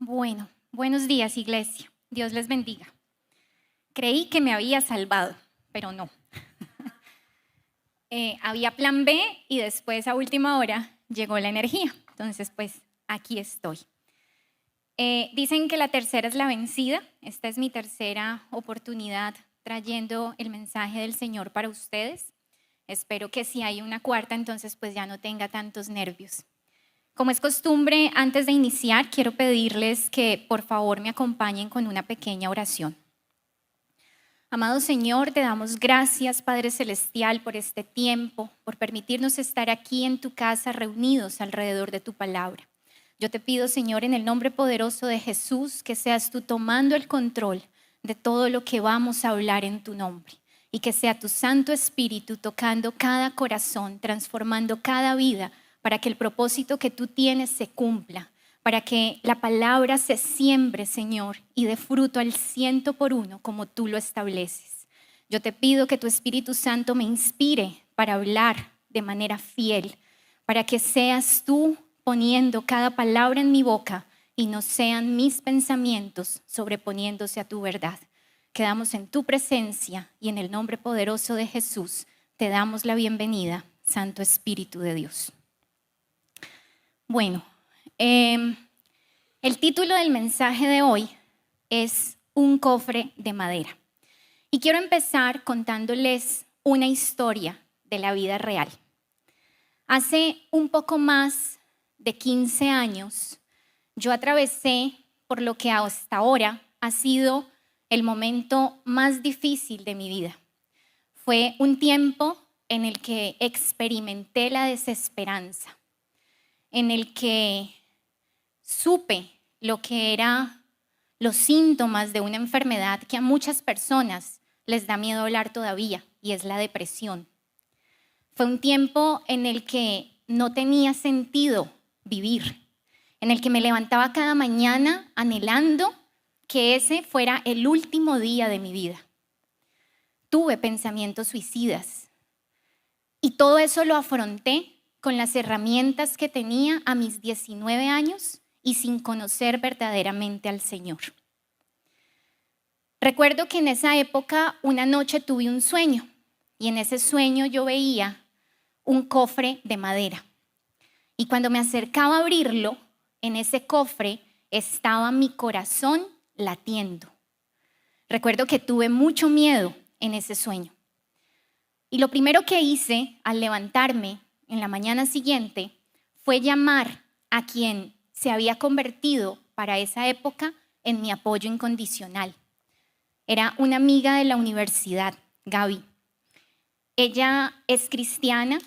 Bueno, buenos días, iglesia. Dios les bendiga. Creí que me había salvado, pero no. Había plan B y después a última hora llegó la energía. Entonces, pues aquí estoy. Dicen que la tercera es la vencida. Esta es mi tercera oportunidad trayendo el mensaje del Señor para ustedes. Espero que si hay una cuarta, entonces pues ya no tenga tantos nervios. Como es costumbre, antes de iniciar, quiero pedirles que por favor me acompañen con una pequeña oración. Amado Señor, te damos gracias, Padre Celestial, por este tiempo, por permitirnos estar aquí en tu casa reunidos alrededor de tu palabra. Yo te pido, Señor, en el nombre poderoso de Jesús, que seas tú tomando el control de todo lo que vamos a hablar en tu nombre y que sea tu Santo Espíritu tocando cada corazón, transformando cada vida, para que el propósito que tú tienes se cumpla, para que la palabra se siembre, Señor, y dé fruto al 100% como tú lo estableces. Yo te pido que tu Espíritu Santo me inspire para hablar de manera fiel, para que seas tú poniendo cada palabra en mi boca y no sean mis pensamientos sobreponiéndose a tu verdad. Quedamos en tu presencia y en el nombre poderoso de Jesús te damos la bienvenida, Santo Espíritu de Dios. Bueno, el título del mensaje de hoy es Un cofre de madera. Y quiero empezar contándoles una historia de la vida real. Hace un poco más de 15 años, yo atravesé por lo que hasta ahora ha sido el momento más difícil de mi vida. Fue un tiempo en el que experimenté la desesperanza, en el que supe lo que eran los síntomas de una enfermedad que a muchas personas les da miedo hablar todavía, y es la depresión. Fue un tiempo en el que no tenía sentido vivir, en el que me levantaba cada mañana anhelando que ese fuera el último día de mi vida. Tuve pensamientos suicidas y todo eso lo afronté con las herramientas que tenía a mis 19 años y sin conocer verdaderamente al Señor. Recuerdo que en esa época una noche tuve un sueño y en ese sueño yo veía un cofre de madera. Y cuando me acercaba a abrirlo, en ese cofre estaba mi corazón latiendo. Recuerdo que tuve mucho miedo en ese sueño. Y lo primero que hice al levantarme en la mañana siguiente fue llamar a quien se había convertido para esa época en mi apoyo incondicional. Era una amiga de la universidad, Gaby. Ella es cristiana,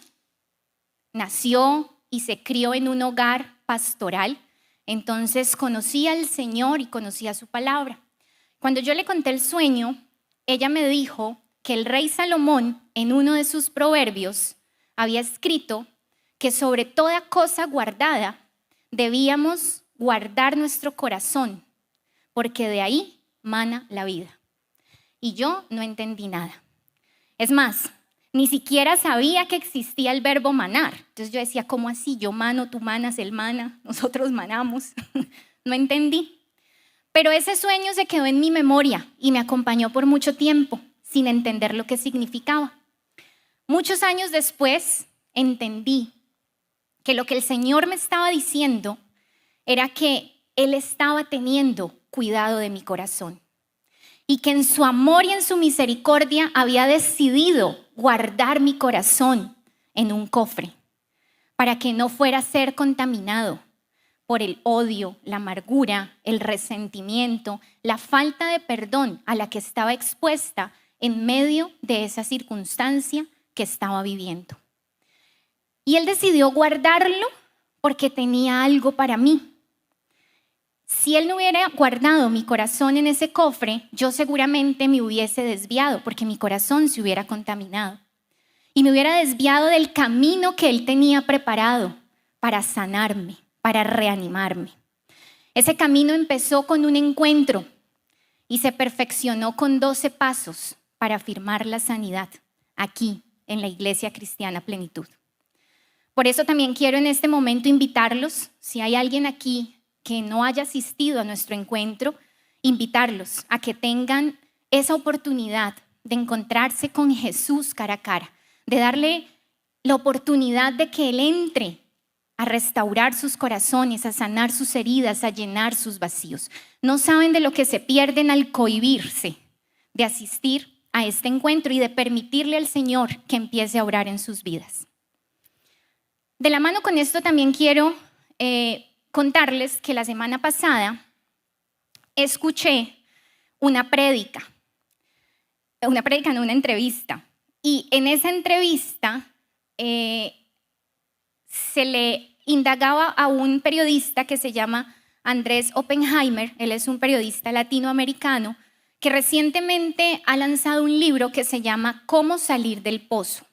nació y se crió en un hogar pastoral, entonces conocía al Señor y conocía su palabra. Cuando yo le conté el sueño, ella me dijo que el rey Salomón, en uno de sus proverbios, había escrito que sobre toda cosa guardada debíamos guardar nuestro corazón, porque de ahí mana la vida. Y yo no entendí nada. Es más, ni siquiera sabía que existía el verbo manar. Entonces yo decía, ¿cómo así? Yo mano, tú manas, él mana, nosotros manamos. No entendí. Pero ese sueño se quedó en mi memoria y me acompañó por mucho tiempo, sin entender lo que significaba. Muchos años después entendí que lo que el Señor me estaba diciendo era que Él estaba teniendo cuidado de mi corazón y que en su amor y en su misericordia había decidido guardar mi corazón en un cofre para que no fuera a ser contaminado por el odio, la amargura, el resentimiento, la falta de perdón a la que estaba expuesta en medio de esa circunstancia que estaba viviendo. Y Él decidió guardarlo porque tenía algo para mí. Si Él no hubiera guardado mi corazón en ese cofre, yo seguramente me hubiese desviado porque mi corazón se hubiera contaminado. Y me hubiera desviado del camino que Él tenía preparado para sanarme, para reanimarme. Ese camino empezó con un encuentro y se perfeccionó con 12 pasos para afirmar la sanidad aquí en la Iglesia Cristiana Plenitud. Por eso también quiero en este momento invitarlos, si hay alguien aquí que no haya asistido a nuestro encuentro, invitarlos a que tengan esa oportunidad de encontrarse con Jesús cara a cara, de darle la oportunidad de que Él entre a restaurar sus corazones, a sanar sus heridas, a llenar sus vacíos. No saben de lo que se pierden al cohibirse de asistir a este encuentro y de permitirle al Señor que empiece a obrar en sus vidas. De la mano con esto también quiero contarles que la semana pasada escuché una entrevista. Y en esa entrevista se le indagaba a un periodista que se llama Andrés Oppenheimer. Él es un periodista latinoamericano que recientemente ha lanzado un libro que se llama Cómo salir del pozo.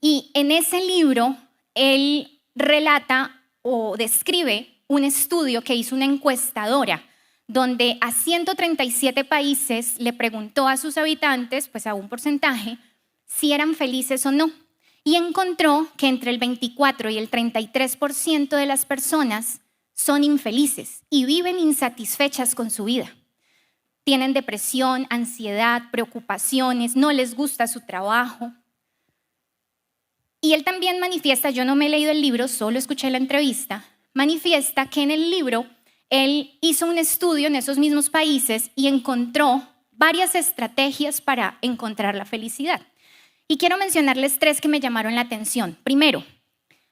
Y en ese libro él relata o describe un estudio que hizo una encuestadora donde a 137 países le preguntó a sus habitantes, pues a un porcentaje, si eran felices o no. Y encontró que entre el 24 y el 33% de las personas son infelices y viven insatisfechas con su vida. Tienen depresión, ansiedad, preocupaciones, no les gusta su trabajo. Y él también manifiesta, yo no me he leído el libro, solo escuché la entrevista, manifiesta que en el libro él hizo un estudio en esos mismos países y encontró varias estrategias para encontrar la felicidad. Y quiero mencionarles 3 que me llamaron la atención. Primero,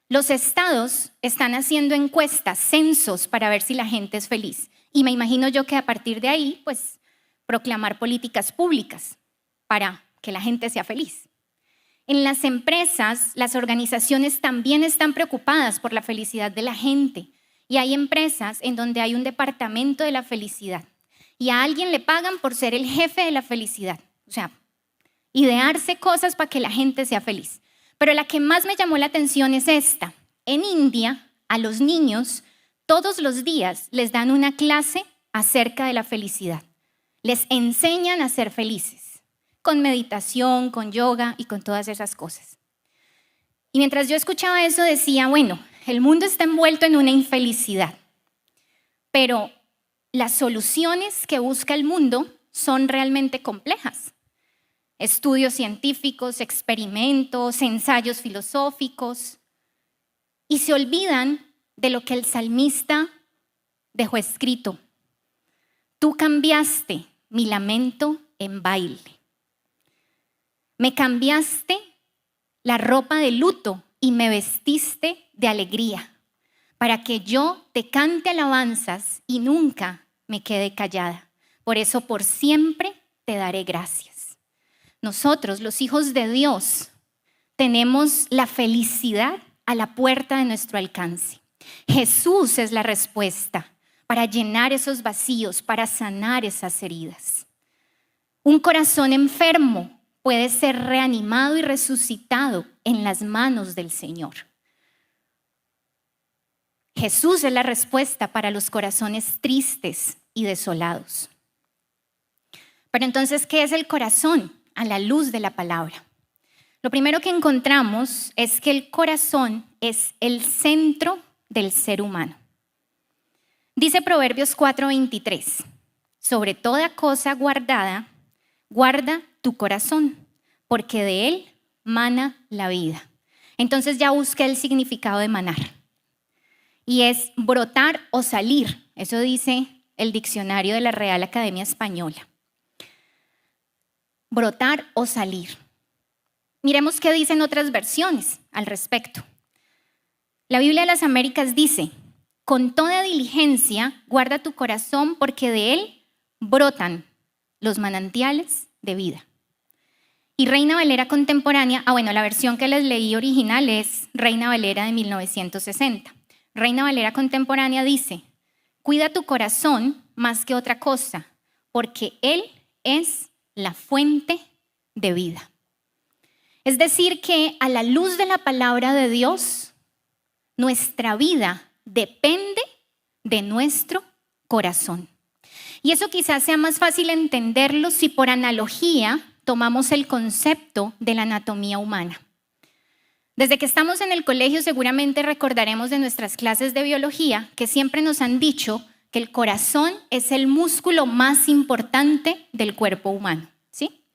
los estados están haciendo encuestas, censos para ver si la gente es feliz. Y me imagino yo que a partir de ahí, pues, proclamar políticas públicas para que la gente sea feliz. En las empresas, las organizaciones también están preocupadas por la felicidad de la gente. Y hay empresas en donde hay un departamento de la felicidad. Y a alguien le pagan por ser el jefe de la felicidad. O sea, idearse cosas para que la gente sea feliz. Pero la que más me llamó la atención es esta. En India, a los niños, todos los días les dan una clase acerca de la felicidad. Les enseñan a ser felices, con meditación, con yoga y con todas esas cosas. Y mientras yo escuchaba eso decía, bueno, el mundo está envuelto en una infelicidad, pero las soluciones que busca el mundo son realmente complejas. Estudios científicos, experimentos, ensayos filosóficos, y se olvidan de lo que el salmista dejó escrito. Tú cambiaste mi lamento en baile. Me cambiaste la ropa de luto y me vestiste de alegría, para que yo te cante alabanzas y nunca me quede callada. Por eso por siempre te daré gracias. Nosotros, los hijos de Dios, tenemos la felicidad a la puerta de nuestro alcance. Jesús es la respuesta para llenar esos vacíos, para sanar esas heridas. Un corazón enfermo puede ser reanimado y resucitado en las manos del Señor. Jesús es la respuesta para los corazones tristes y desolados. Pero entonces, ¿qué es el corazón a la luz de la palabra? Lo primero que encontramos es que el corazón es el centro del ser humano. Dice Proverbios 4:23, sobre toda cosa guardada, guarda tu corazón, porque de él mana la vida. Entonces ya busqué el significado de manar. Y es brotar o salir. Eso dice el diccionario de la Real Academia Española. Brotar o salir. Miremos qué dicen otras versiones al respecto. La Biblia de las Américas dice, con toda diligencia guarda tu corazón porque de él brotan los manantiales de vida. Y Reina Valera contemporánea, la versión que les leí original es Reina Valera de 1960. Reina Valera contemporánea dice, cuida tu corazón más que otra cosa, porque él es la fuente de vida. Es decir que a la luz de la palabra de Dios, nuestra vida depende de nuestro corazón. Y eso quizás sea más fácil entenderlo si por analogía tomamos el concepto de la anatomía humana. Desde que estamos en el colegio seguramente recordaremos de nuestras clases de biología que siempre nos han dicho que el corazón es el músculo más importante del cuerpo humano, ¿sí?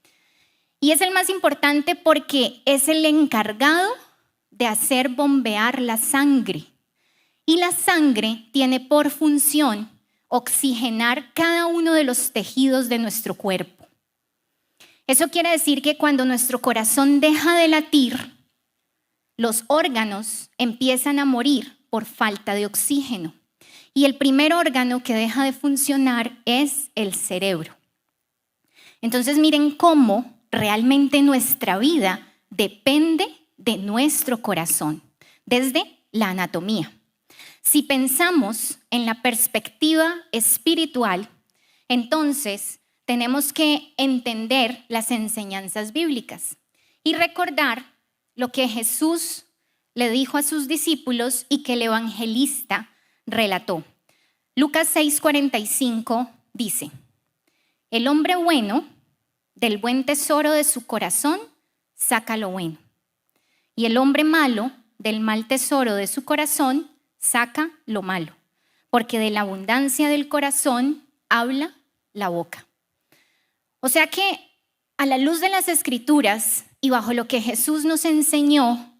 Y es el más importante porque es el encargado de hacer bombear la sangre. Y la sangre tiene por función oxigenar cada uno de los tejidos de nuestro cuerpo. Eso quiere decir que cuando nuestro corazón deja de latir, los órganos empiezan a morir por falta de oxígeno. Y el primer órgano que deja de funcionar es el cerebro. Entonces miren cómo realmente nuestra vida depende de nuestro corazón, desde la anatomía. Si pensamos en la perspectiva espiritual, entonces tenemos que entender las enseñanzas bíblicas y recordar lo que Jesús le dijo a sus discípulos y que el evangelista relató. Lucas 6:45 dice: el hombre bueno del buen tesoro de su corazón saca lo bueno, y el hombre malo del mal tesoro de su corazón saca lo malo, porque de la abundancia del corazón habla la boca. O sea que a la luz de las Escrituras y bajo lo que Jesús nos enseñó,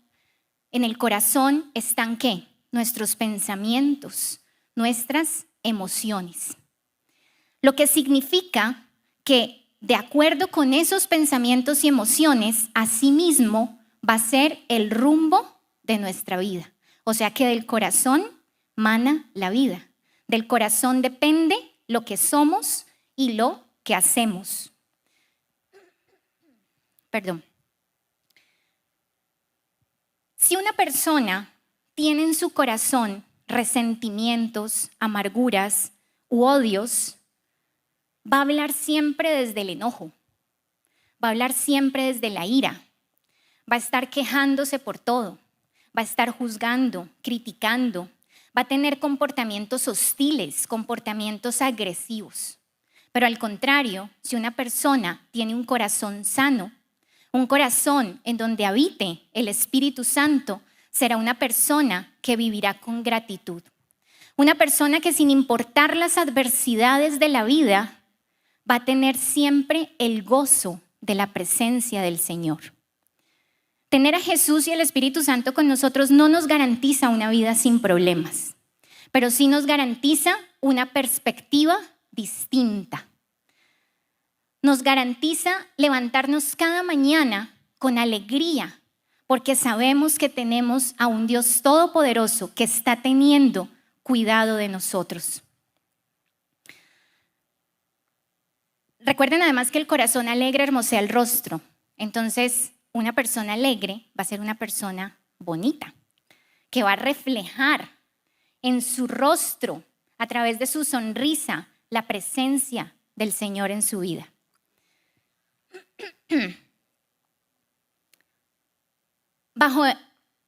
en el corazón están ¿qué? Nuestros pensamientos, nuestras emociones. Lo que significa que de acuerdo con esos pensamientos y emociones, asimismo va a ser el rumbo de nuestra vida. O sea que del corazón mana la vida. Del corazón depende lo que somos y lo que hacemos. Perdón. Si una persona tiene en su corazón resentimientos, amarguras u odios, va a hablar siempre desde el enojo, va a hablar siempre desde la ira, va a estar quejándose por todo, va a estar juzgando, criticando, va a tener comportamientos hostiles, comportamientos agresivos. Pero al contrario, si una persona tiene un corazón sano, un corazón en donde habite el Espíritu Santo, será una persona que vivirá con gratitud. Una persona que sin importar las adversidades de la vida, va a tener siempre el gozo de la presencia del Señor. Tener a Jesús y el Espíritu Santo con nosotros no nos garantiza una vida sin problemas, pero sí nos garantiza una perspectiva distinta. Nos garantiza levantarnos cada mañana con alegría, porque sabemos que tenemos a un Dios todopoderoso que está teniendo cuidado de nosotros. Recuerden además que el corazón alegre hermosea el rostro. Entonces, una persona alegre va a ser una persona bonita, que va a reflejar en su rostro, a través de su sonrisa, la presencia del Señor en su vida. Bajo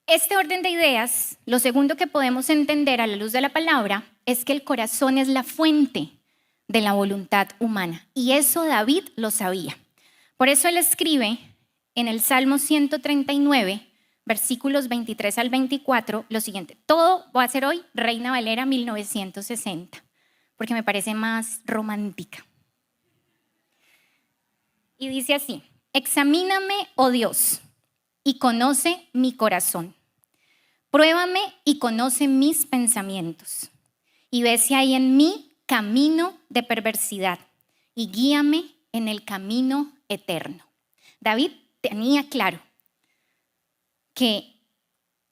este orden de ideas, lo segundo que podemos entender a la luz de la palabra es que el corazón es la fuente de la voluntad humana. Y eso David lo sabía. Por eso él escribe en el Salmo 139, versículos 23 al 24, lo siguiente. Todo voy a hacer hoy Reina Valera 1960, porque me parece más romántica. Y dice así: examíname, oh Dios, y conoce mi corazón. Pruébame y conoce mis pensamientos. Y ve si hay en mí camino de perversidad y guíame en el camino eterno. David tenía claro que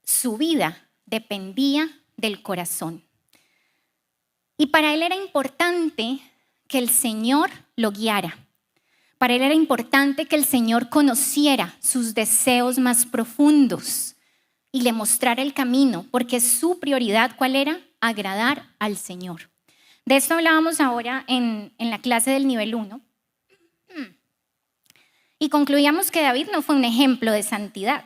su vida dependía del corazón. Y para él era importante que el Señor lo guiara. Para él era importante que el Señor conociera sus deseos más profundos y le mostrara el camino, porque su prioridad, ¿cuál era? Agradar al Señor. De esto hablábamos ahora en la clase del nivel 1. Y concluíamos que David no fue un ejemplo de santidad,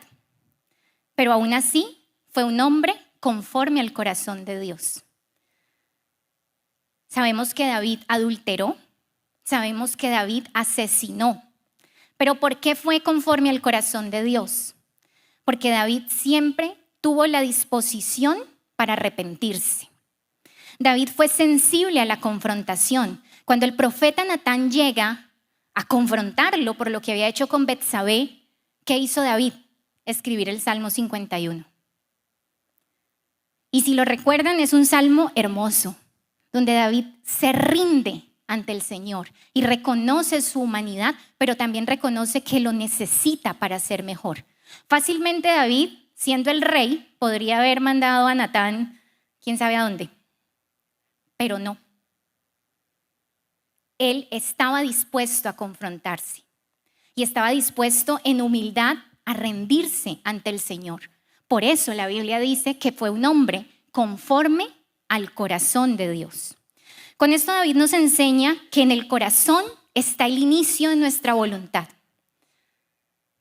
pero aún así fue un hombre conforme al corazón de Dios. Sabemos que David adulteró, sabemos que David asesinó, pero ¿por qué fue conforme al corazón de Dios? porque David siempre tuvo la disposición para arrepentirse. David fue sensible a la confrontación. Cuando el profeta Natán llega a confrontarlo por lo que había hecho con Betsabé, ¿qué hizo David? Escribir el Salmo 51. Y si lo recuerdan, es un salmo hermoso, donde David se rinde ante el Señor y reconoce su humanidad, pero también reconoce que lo necesita para ser mejor. Fácilmente David, siendo el rey, podría haber mandado a Natán, quién sabe a dónde, pero no. Él estaba dispuesto a confrontarse y estaba dispuesto en humildad a rendirse ante el Señor. Por eso la Biblia dice que fue un hombre conforme al corazón de Dios. Con esto David nos enseña que en el corazón está el inicio de nuestra voluntad.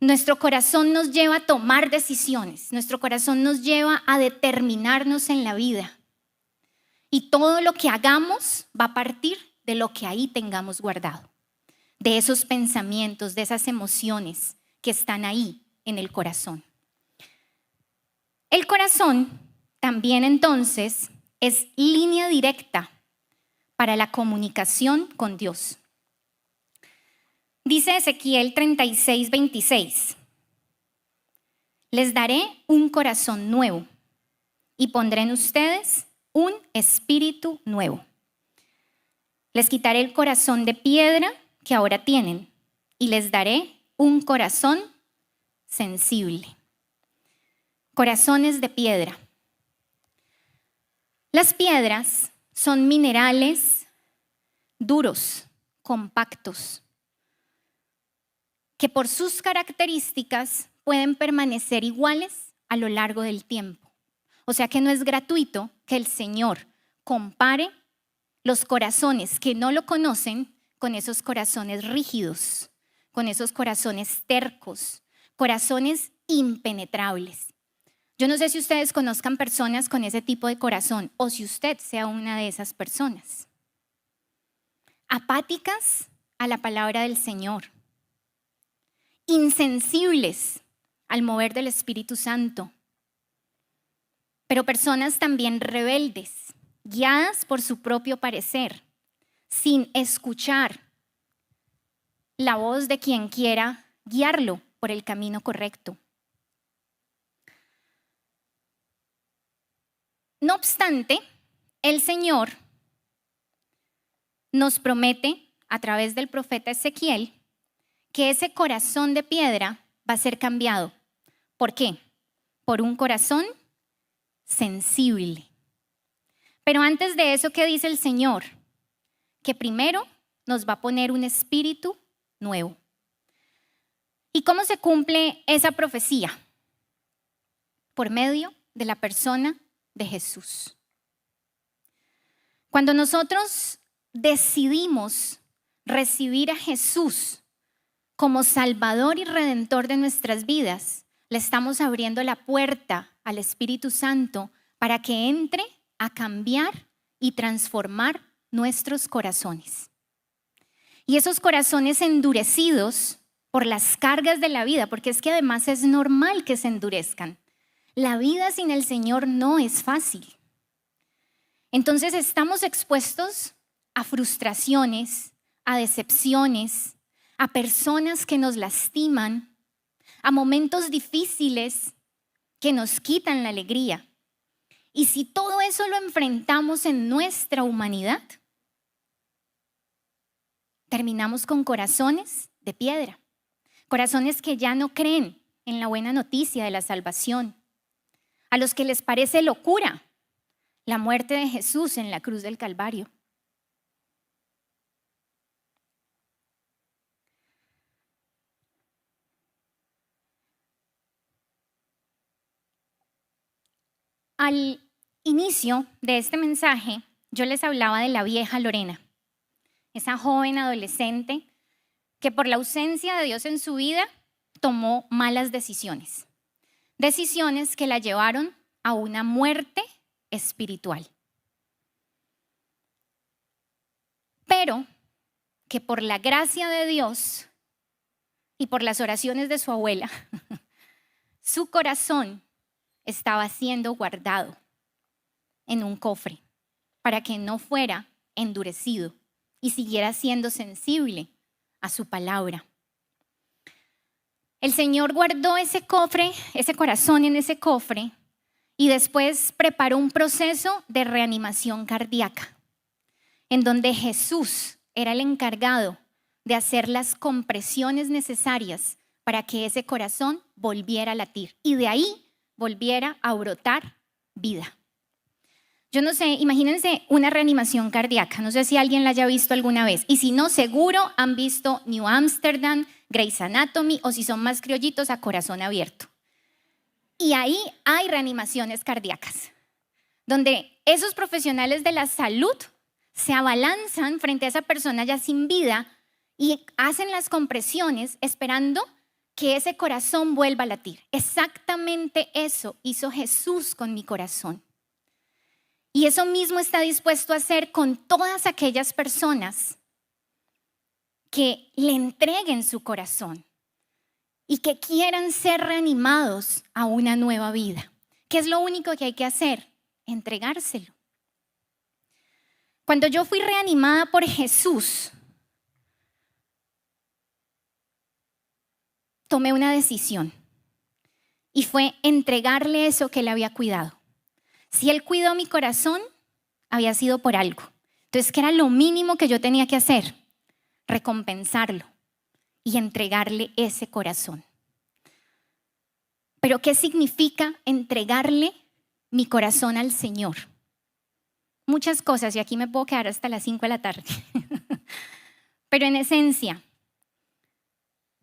Nuestro corazón nos lleva a tomar decisiones, nuestro corazón nos lleva a determinarnos en la vida. Y todo lo que hagamos va a partir de lo que ahí tengamos guardado, de esos pensamientos, de esas emociones que están ahí en el corazón. El corazón también entonces es línea directa para la comunicación con Dios. Dice Ezequiel 36:26, les daré un corazón nuevo y pondré en ustedes un espíritu nuevo. Les quitaré el corazón de piedra que ahora tienen y les daré un corazón sensible. Corazones de piedra. Las piedras son minerales duros, compactos, que por sus características pueden permanecer iguales a lo largo del tiempo. O sea que no es gratuito que el Señor compare los corazones que no lo conocen con esos corazones rígidos, con esos corazones tercos, corazones impenetrables. Yo no sé si ustedes conozcan personas con ese tipo de corazón o si usted sea una de esas personas. Apáticas a la palabra del Señor, insensibles al mover del Espíritu Santo, pero personas también rebeldes, guiadas por su propio parecer, sin escuchar la voz de quien quiera guiarlo por el camino correcto. No obstante, el Señor nos promete a través del profeta Ezequiel que ese corazón de piedra va a ser cambiado. ¿Por qué? Por un corazón sensible. Pero antes de eso, ¿qué dice el Señor? Que primero nos va a poner un espíritu nuevo. ¿Y cómo se cumple esa profecía? Por medio de la persona de Jesús. Cuando nosotros decidimos recibir a Jesús como Salvador y Redentor de nuestras vidas, le estamos abriendo la puerta al Espíritu Santo para que entre a cambiar y transformar nuestros corazones. Y esos corazones endurecidos por las cargas de la vida, porque es que además es normal que se endurezcan. La vida sin el Señor no es fácil. Entonces estamos expuestos a frustraciones, a decepciones, a personas que nos lastiman, a momentos difíciles que nos quitan la alegría. Y si todo eso lo enfrentamos en nuestra humanidad, terminamos con corazones de piedra, corazones que ya no creen en la buena noticia de la salvación, a los que les parece locura la muerte de Jesús en la cruz del Calvario. Al inicio de este mensaje, yo les hablaba de la vieja Lorena, esa joven adolescente que por la ausencia de Dios en su vida tomó malas decisiones. Decisiones que la llevaron a una muerte espiritual. Pero que por la gracia de Dios y por las oraciones de su abuela, su corazón estaba siendo guardado en un cofre para que no fuera endurecido y siguiera siendo sensible a su palabra. El Señor guardó ese cofre, ese corazón en ese cofre, y después preparó un proceso de reanimación cardíaca, en donde Jesús era el encargado de hacer las compresiones necesarias para que ese corazón volviera a latir y de ahí volviera a brotar vida. Yo no sé, imagínense una reanimación cardíaca, no sé si alguien la haya visto alguna vez, y si no, seguro han visto New Amsterdam, Grey's Anatomy, o si son más criollitos, A Corazón Abierto. Y ahí hay reanimaciones cardíacas, donde esos profesionales de la salud se abalanzan frente a esa persona ya sin vida y hacen las compresiones esperando que ese corazón vuelva a latir. Exactamente eso hizo Jesús con mi corazón. Y eso mismo está dispuesto a hacer con todas aquellas personas que le entreguen su corazón y que quieran ser reanimados a una nueva vida. ¿Qué es lo único que hay que hacer? Entregárselo. Cuando yo fui reanimada por Jesús, tomé una decisión y fue entregarle eso que él había cuidado. Si él cuidó mi corazón, había sido por algo. Entonces, ¿qué era lo mínimo que yo tenía que hacer? Recompensarlo y entregarle ese corazón. Pero ¿qué significa entregarle mi corazón al Señor? Muchas cosas, y aquí me puedo quedar hasta las 5 de la tarde. Pero en esencia,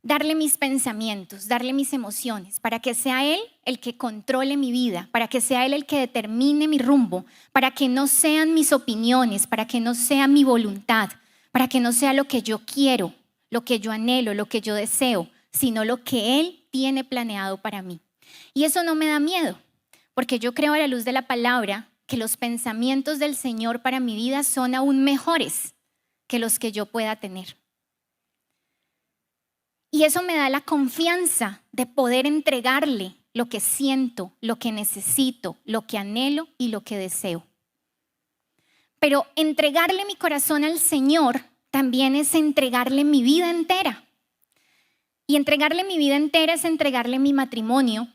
darle mis pensamientos, darle mis emociones, para que sea Él el que controle mi vida, para que sea Él el que determine mi rumbo, para que no sean mis opiniones, para que no sea mi voluntad, para que no sea lo que yo quiero, lo que yo anhelo, lo que yo deseo, sino lo que Él tiene planeado para mí. Y eso no me da miedo, porque yo creo a la luz de la palabra que los pensamientos del Señor para mi vida son aún mejores que los que yo pueda tener. Y eso me da la confianza de poder entregarle lo que siento, lo que necesito, lo que anhelo y lo que deseo. Pero entregarle mi corazón al Señor también es entregarle mi vida entera. Y entregarle mi vida entera es entregarle mi matrimonio,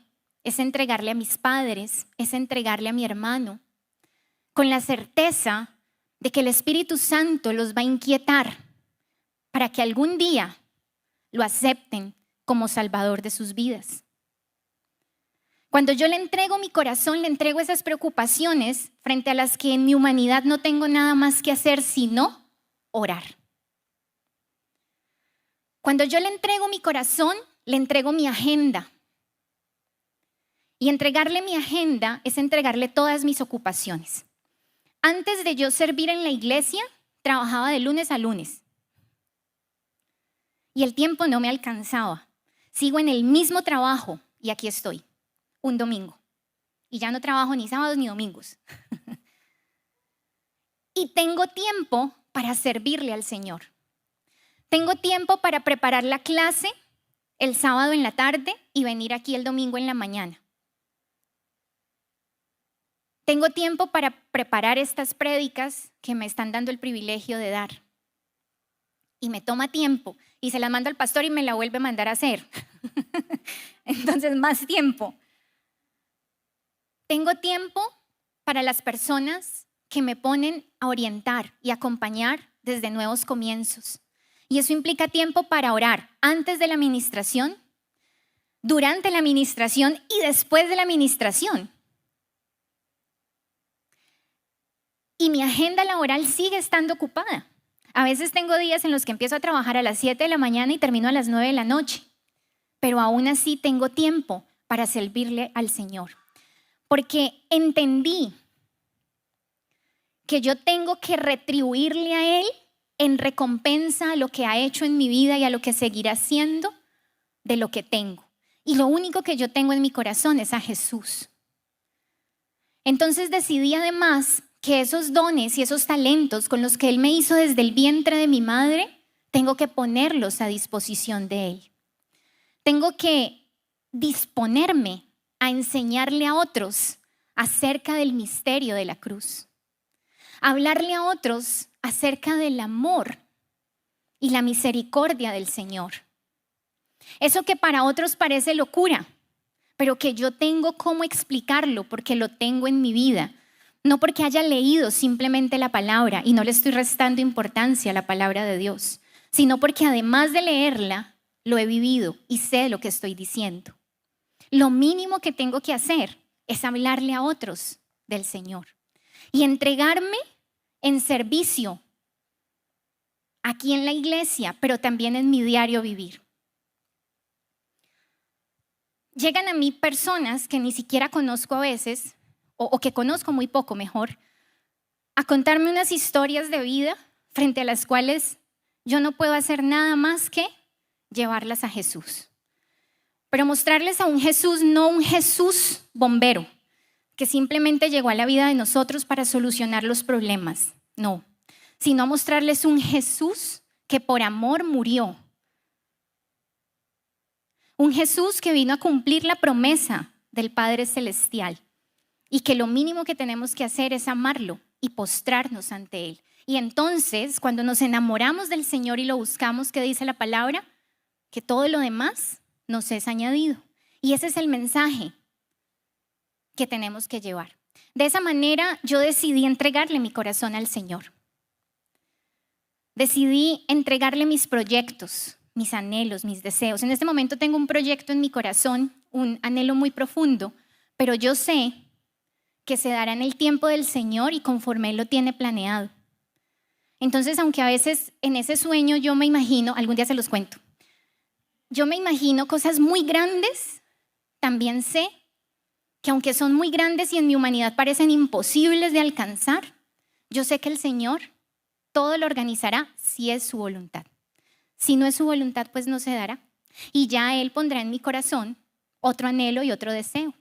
es entregarle a mis padres, es entregarle a mi hermano, con la certeza de que el Espíritu Santo los va a inquietar para que algún día lo acepten como Salvador de sus vidas. Cuando yo le entrego mi corazón, le entrego esas preocupaciones frente a las que en mi humanidad no tengo nada más que hacer sino orar. Cuando yo le entrego mi corazón, le entrego mi agenda. Y entregarle mi agenda es entregarle todas mis ocupaciones. Antes de yo servir en la iglesia, trabajaba de lunes a lunes. Y el tiempo no me alcanzaba. Sigo en el mismo trabajo y aquí estoy, un domingo. Y ya no trabajo ni sábados ni domingos. Y tengo tiempo para servirle al Señor. Tengo tiempo para preparar la clase el sábado en la tarde y venir aquí el domingo en la mañana. Tengo tiempo para preparar estas prédicas que me están dando el privilegio de dar. Y me toma tiempo y se las mando al pastor y me la vuelve a mandar a hacer. Entonces, más tiempo. Tengo tiempo para las personas que me ponen a orientar y acompañar desde nuevos comienzos. Y eso implica tiempo para orar antes de la administración, durante la administración y después de la administración. Y mi agenda laboral sigue estando ocupada. A veces tengo días en los que empiezo a trabajar a las 7 de la mañana y termino a las 9 de la noche. Pero aún así tengo tiempo para servirle al Señor. Porque entendí que yo tengo que retribuirle a Él en recompensa a lo que ha hecho en mi vida y a lo que seguirá haciendo de lo que tengo. Y lo único que yo tengo en mi corazón es a Jesús. Entonces decidí además que esos dones y esos talentos con los que Él me hizo desde el vientre de mi madre, tengo que ponerlos a disposición de Él. Tengo que disponerme a enseñarle a otros acerca del misterio de la cruz. Hablarle a otros acerca del amor y la misericordia del Señor. Eso que para otros parece locura, pero que yo tengo cómo explicarlo porque lo tengo en mi vida. No porque haya leído simplemente la palabra y no le estoy restando importancia a la palabra de Dios, sino porque además de leerla, lo he vivido y sé lo que estoy diciendo. Lo mínimo que tengo que hacer es hablarle a otros del Señor y entregarme en servicio aquí en la iglesia, pero también en mi diario vivir. Llegan a mí personas que ni siquiera conozco a veces, o que conozco muy poco mejor, a contarme unas historias de vida frente a las cuales yo no puedo hacer nada más que llevarlas a Jesús. Pero mostrarles a un Jesús, no un Jesús bombero, que simplemente llegó a la vida de nosotros para solucionar los problemas, no, sino mostrarles un Jesús que por amor murió. Un Jesús que vino a cumplir la promesa del Padre Celestial y que lo mínimo que tenemos que hacer es amarlo y postrarnos ante Él. Y entonces, cuando nos enamoramos del Señor y lo buscamos, ¿qué dice la palabra? Que todo lo demás nos es añadido. Y ese es el mensaje que tenemos que llevar. De esa manera, yo decidí entregarle mi corazón al Señor. Decidí entregarle mis proyectos, mis anhelos, mis deseos. En este momento tengo un proyecto en mi corazón, un anhelo muy profundo, pero yo sé que se dará en el tiempo del Señor y conforme Él lo tiene planeado. Entonces, aunque a veces en ese sueño yo me imagino, algún día se los cuento, yo me imagino cosas muy grandes, también sé que aunque son muy grandes y en mi humanidad parecen imposibles de alcanzar, yo sé que el Señor todo lo organizará si es su voluntad. Si no es su voluntad, pues no se dará. Y ya Él pondrá en mi corazón otro anhelo y otro deseo.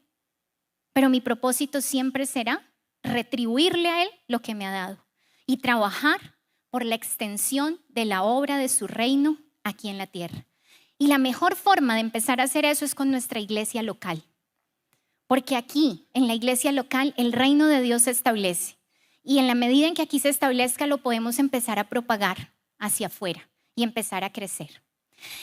Pero mi propósito siempre será retribuirle a Él lo que me ha dado y trabajar por la extensión de la obra de su reino aquí en la tierra. Y la mejor forma de empezar a hacer eso es con nuestra iglesia local. Porque aquí, en la iglesia local, el reino de Dios se establece. Y en la medida en que aquí se establezca, lo podemos empezar a propagar hacia afuera y empezar a crecer.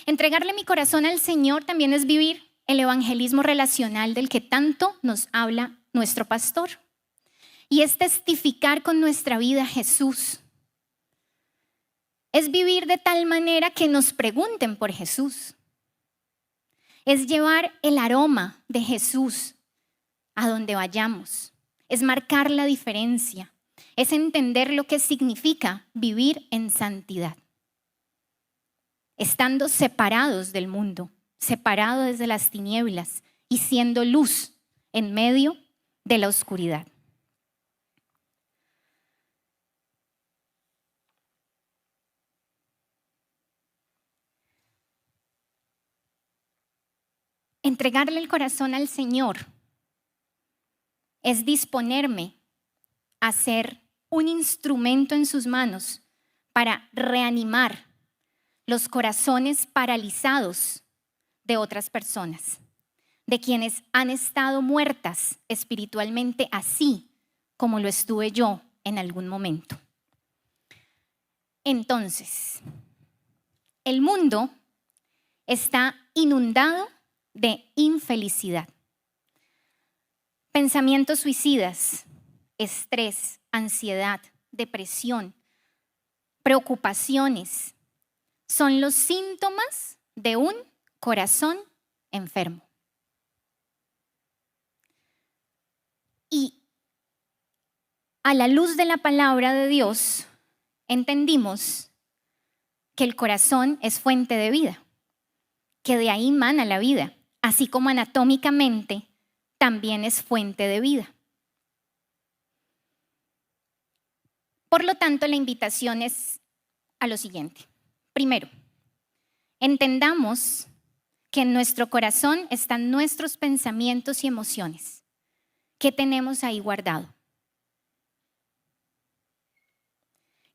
Entregarle mi corazón al Señor también es vivir el evangelismo relacional del que tanto nos habla nuestro pastor. Y es testificar con nuestra vida a Jesús. Es vivir de tal manera que nos pregunten por Jesús. Es llevar el aroma de Jesús a donde vayamos. Es marcar la diferencia. Es entender lo que significa vivir en santidad. Estando separados del mundo, separados desde las tinieblas y siendo luz en medio de la oscuridad. Entregarle el corazón al Señor es disponerme a ser un instrumento en sus manos para reanimar los corazones paralizados de otras personas, de quienes han estado muertas espiritualmente, así como lo estuve yo en algún momento. Entonces, el mundo está inundado de infelicidad, pensamientos suicidas, estrés, ansiedad, depresión, preocupaciones, son los síntomas de un corazón enfermo. Y a la luz de la palabra de Dios, entendimos que el corazón es fuente de vida, que de ahí mana la vida, así como anatómicamente también es fuente de vida. Por lo tanto, la invitación es a lo siguiente. Primero, entendamos que en nuestro corazón están nuestros pensamientos y emociones. ¿Qué tenemos ahí guardado?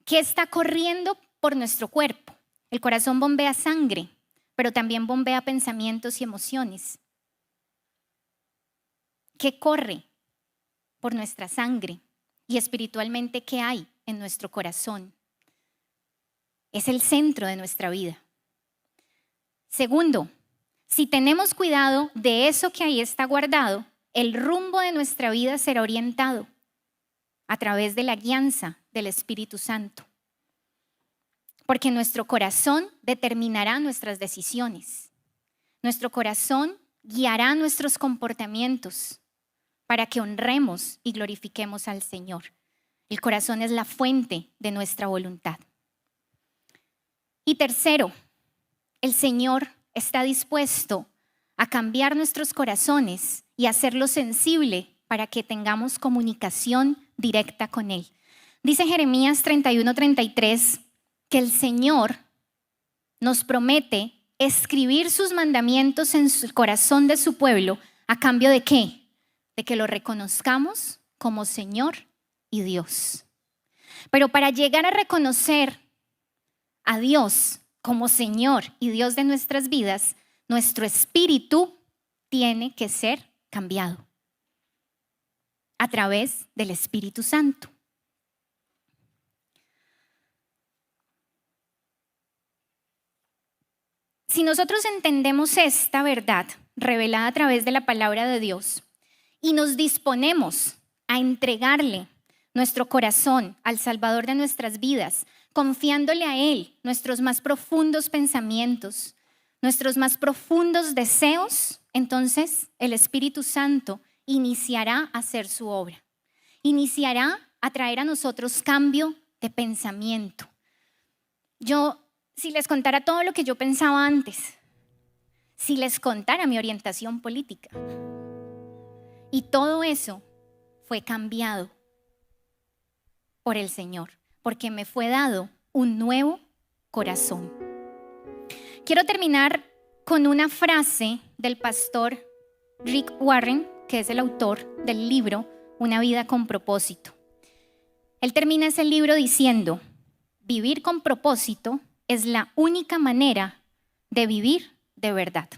¿Qué está corriendo por nuestro cuerpo? El corazón bombea sangre, pero también bombea pensamientos y emociones. ¿qué corre por nuestra sangre? Y espiritualmente, ¿qué hay en nuestro corazón? Es el centro de nuestra vida. Segundo, si tenemos cuidado de eso que ahí está guardado, el rumbo de nuestra vida será orientado a través de la guianza del Espíritu Santo. Porque nuestro corazón determinará nuestras decisiones. Nuestro corazón guiará nuestros comportamientos para que honremos y glorifiquemos al Señor. El corazón es la fuente de nuestra voluntad. Y tercero, el Señor está dispuesto a cambiar nuestros corazones y hacerlo sensible para que tengamos comunicación directa con Él. Dice Jeremías 31:33 que el Señor nos promete escribir sus mandamientos en el corazón de su pueblo. ¿A cambio de qué? De que lo reconozcamos como Señor y Dios. Pero para llegar a reconocer a Dios como Señor y Dios de nuestras vidas, nuestro espíritu tiene que ser cambiado a través del Espíritu Santo. Si nosotros entendemos esta verdad revelada a través de la palabra de Dios y nos disponemos a entregarle nuestro corazón al Salvador de nuestras vidas, confiándole a Él nuestros más profundos pensamientos, nuestros más profundos deseos, entonces el Espíritu Santo iniciará a hacer su obra. Iniciará a traer a nosotros cambio de pensamiento. Si les contara todo lo que yo pensaba antes, si les contara mi orientación política, y todo eso fue cambiado por el Señor, porque me fue dado un nuevo corazón. Quiero terminar con una frase del pastor Rick Warren, que es el autor del libro Una vida con propósito. Él termina ese libro diciendo: vivir con propósito es la única manera de vivir de verdad.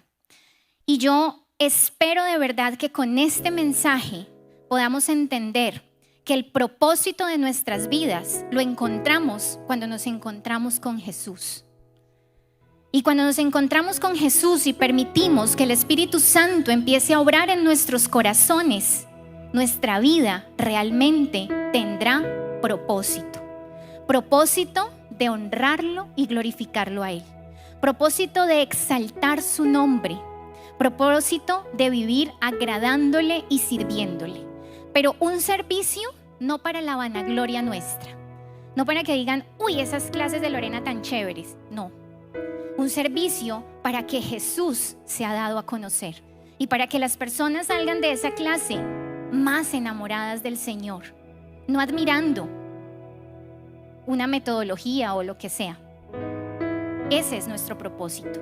Y yo espero de verdad que con este mensaje podamos entender que el propósito de nuestras vidas lo encontramos cuando nos encontramos con Jesús. Y cuando nos encontramos con Jesús y permitimos que el Espíritu Santo empiece a obrar en nuestros corazones, nuestra vida realmente tendrá propósito. Propósito de honrarlo y glorificarlo a Él. Propósito de exaltar su nombre. Propósito de vivir agradándole y sirviéndole. Pero un servicio no para la vanagloria nuestra. No para que digan, uy, esas clases de Lorena tan chéveres. No. Un servicio para que Jesús sea dado a conocer. Y para que las personas salgan de esa clase más enamoradas del Señor. No admirando una metodología o lo que sea. Ese es nuestro propósito.